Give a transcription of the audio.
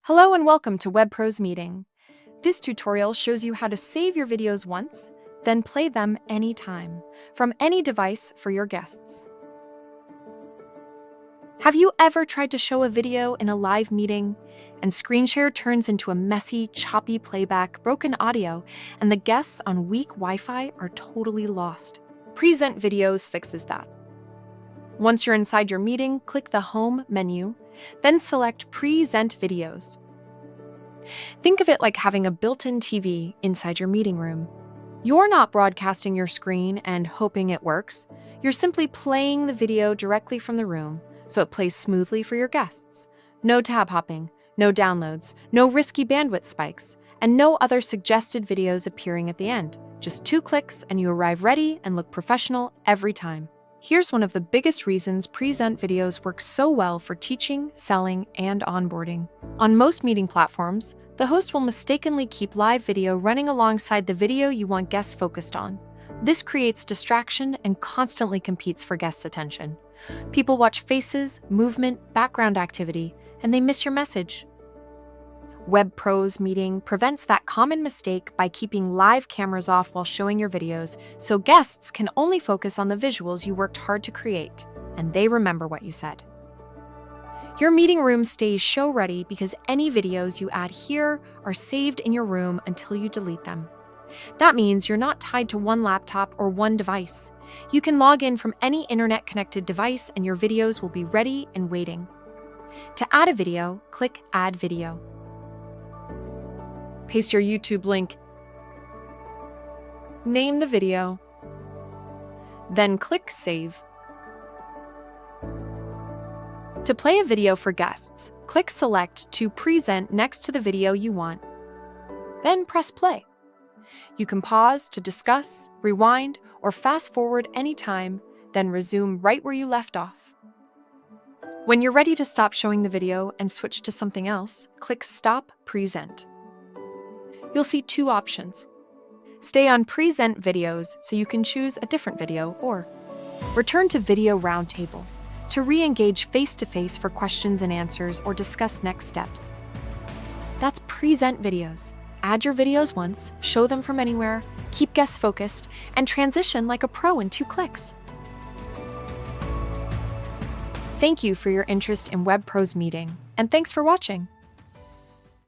Hello and welcome to WebPro's meeting. This tutorial shows you how to save your videos once, then play them anytime, from any device for your guests. Have you ever tried to show a video in a live meeting, and screen share turns into a messy, choppy playback, broken audio, and the guests on weak Wi-Fi are totally lost? Present Videos fixes that. Once you're inside your meeting, click the Home menu, then select Present Videos. Think of it like having a built-in TV inside your meeting room. You're not broadcasting your screen and hoping it works. You're simply playing the video directly from the room, so it plays smoothly for your guests. No tab hopping, no downloads, no risky bandwidth spikes, and no other suggested videos appearing at the end. Just 2 clicks and you arrive ready and look professional every time. Here's one of the biggest reasons Present Videos work so well for teaching, selling, and onboarding. On most meeting platforms, the host will mistakenly keep live video running alongside the video you want guests focused on. This creates distraction and constantly competes for guests' attention. People watch faces, movement, background activity, and they miss your message. WebPro's meeting prevents that common mistake by keeping live cameras off while showing your videos, so guests can only focus on the visuals you worked hard to create, and they remember what you said. Your meeting room stays show-ready because any videos you add here are saved in your room until you delete them. That means you're not tied to one laptop or one device. You can log in from any internet-connected device and your videos will be ready and waiting. To add a video, click Add Video. Paste your YouTube link. Name the video. Then click Save. To play a video for guests, click Select to Present next to the video you want. Then press Play. You can pause to discuss, rewind, or fast forward anytime, then resume right where you left off. When you're ready to stop showing the video and switch to something else, click Stop Present. You'll see 2 options. Stay on Present Videos so you can choose a different video, or return to Video Roundtable to re-engage face-to-face for questions and answers or discuss next steps. That's Present Videos. Add your videos once, show them from anywhere, keep guests focused, and transition like a pro in 2 clicks. Thank you for your interest in WebPro's meeting, and thanks for watching.